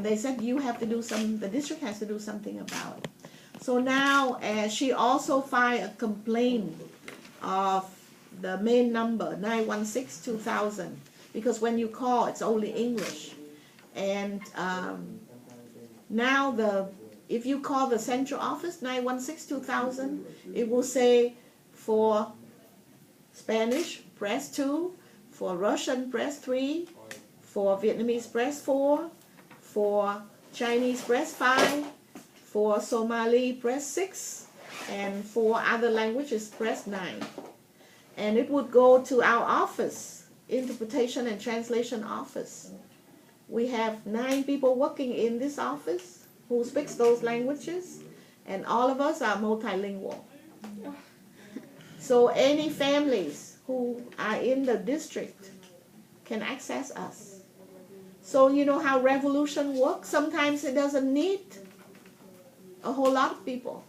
And they said you have to do the district has to do something about it. So now she also filed a complaint of the main number 916-2000, because when you call it's only English. And now if you call the central office 916-2000, it will say for Spanish press 2, for Russian press 3, for Vietnamese press 4, for Chinese press 5, for Somali press 6, and for other languages press 9. And it would go to our office, interpretation and translation office. We have 9 people working in this office who speaks those languages, and all of us are multilingual. So any families who are in the district can access us. So you know how revolution works? Sometimes it doesn't need a whole lot of people.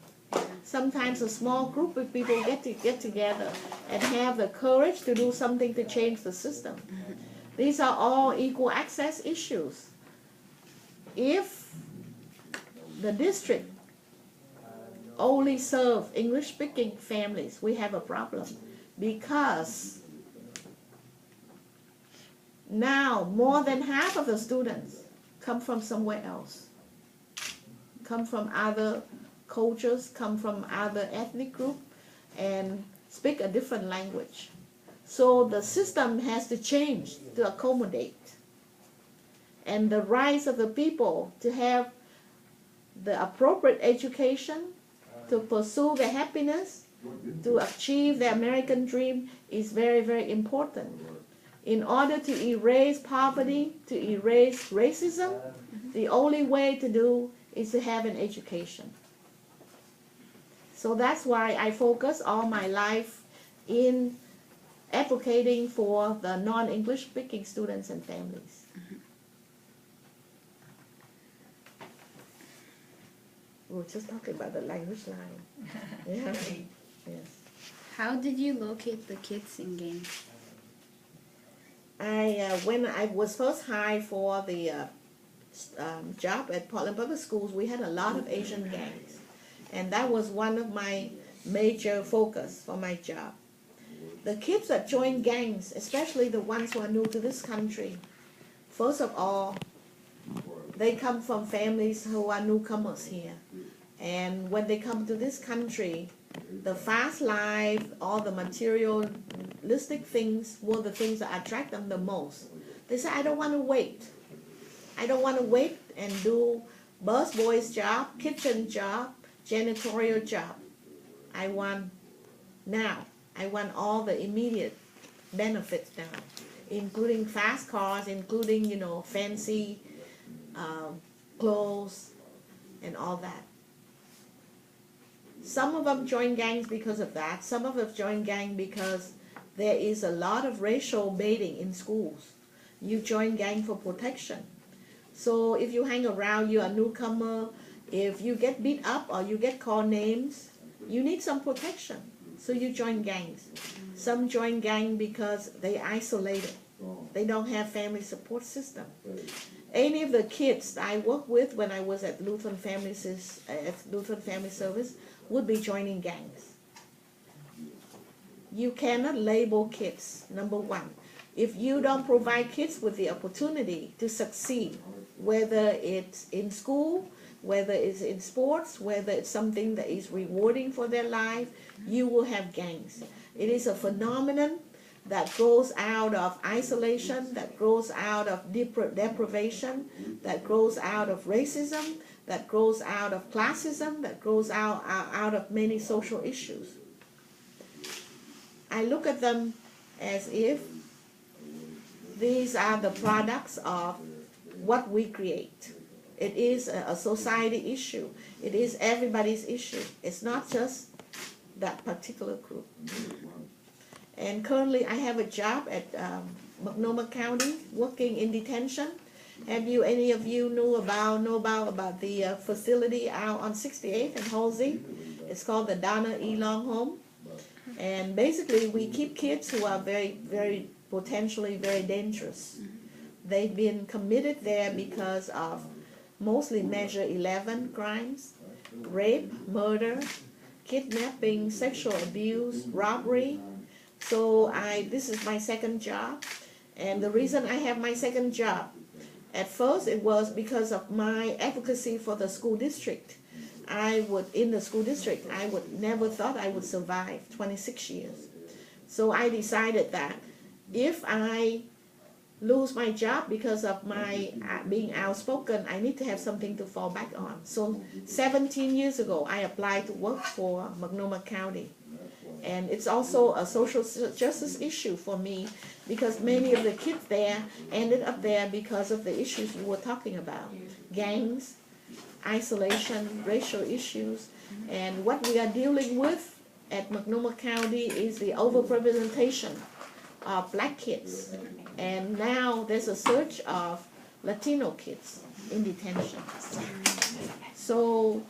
Sometimes a small group of people get together and have the courage to do something to change the system. These are all equal access issues. If the district only serve English-speaking families, we have a problem, because now more than half of the students come from somewhere else, come from other cultures, come from other ethnic groups, and speak a different language. So the system has to change to accommodate. And the rights of the people to have the appropriate education, to pursue their happiness, to achieve the American dream is very, very important. In order to erase poverty, to erase racism, the only way to do is to have an education. So that's why I focus all my life in advocating for the non-English speaking students and families. We were just talking about the language line. Yeah. Yes. How did you locate the kids in gangs? When I was first hired for the job at Portland Public Schools, we had a lot of Asian gangs. And that was one of my major focus for my job. The kids that join gangs, especially the ones who are new to this country, first of all, they come from families who are newcomers here. And when they come to this country, the fast life, all the materialistic things were the things that attract them the most. They say, I don't want to wait. I don't want to wait and do busboy's job, kitchen job, janitorial job. I want now. I want all the immediate benefits now, including fast cars, including, you know, fancy clothes and all that. Some of them join gangs because of that. Some of them join gang because there is a lot of racial baiting in schools. You join gang for protection. So if you hang around, you're a newcomer, if you get beat up or you get called names, you need some protection. So you join gangs. Some join gang because they're isolated. They don't have family support system. Any of the kids I worked with when I was at Lutheran Family Service would be joining gangs. You cannot label kids, number one. If you don't provide kids with the opportunity to succeed, whether it's in school, whether it's in sports, whether it's something that is rewarding for their life, you will have gangs. It is a phenomenon that grows out of isolation, that grows out of deprivation, that grows out of racism, that grows out of classism, that grows out of many social issues. I look at them as if these are the products of what we create. It is a society issue. It is everybody's issue. It's not just that particular group. And currently I have a job at Multnomah County working in detention. Have you, any of you know about the facility out on 68th and Halsey? It's called the Donna E. Long Home. And basically we keep kids who are very potentially very dangerous. They've been committed there because of mostly Measure 11 crimes: rape, murder, kidnapping, sexual abuse, robbery. So this is my second job. And the reason I have my second job, at first it was because of my advocacy for the school district. In the school district, I would never thought I would survive 26 years. So I decided that if I lose my job because of my being outspoken, I need to have something to fall back on. So 17 years ago, I applied to work for Multnomah County. And it's also a social justice issue for me because many of the kids there ended up there because of the issues you were talking about: gangs, isolation, racial issues. And what we are dealing with at Multnomah County is the overrepresentation of black kids. And now there's a surge of Latino kids in detention. So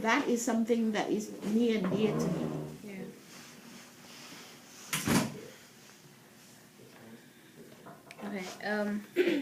that is something that is near and dear to me. Yeah. Okay.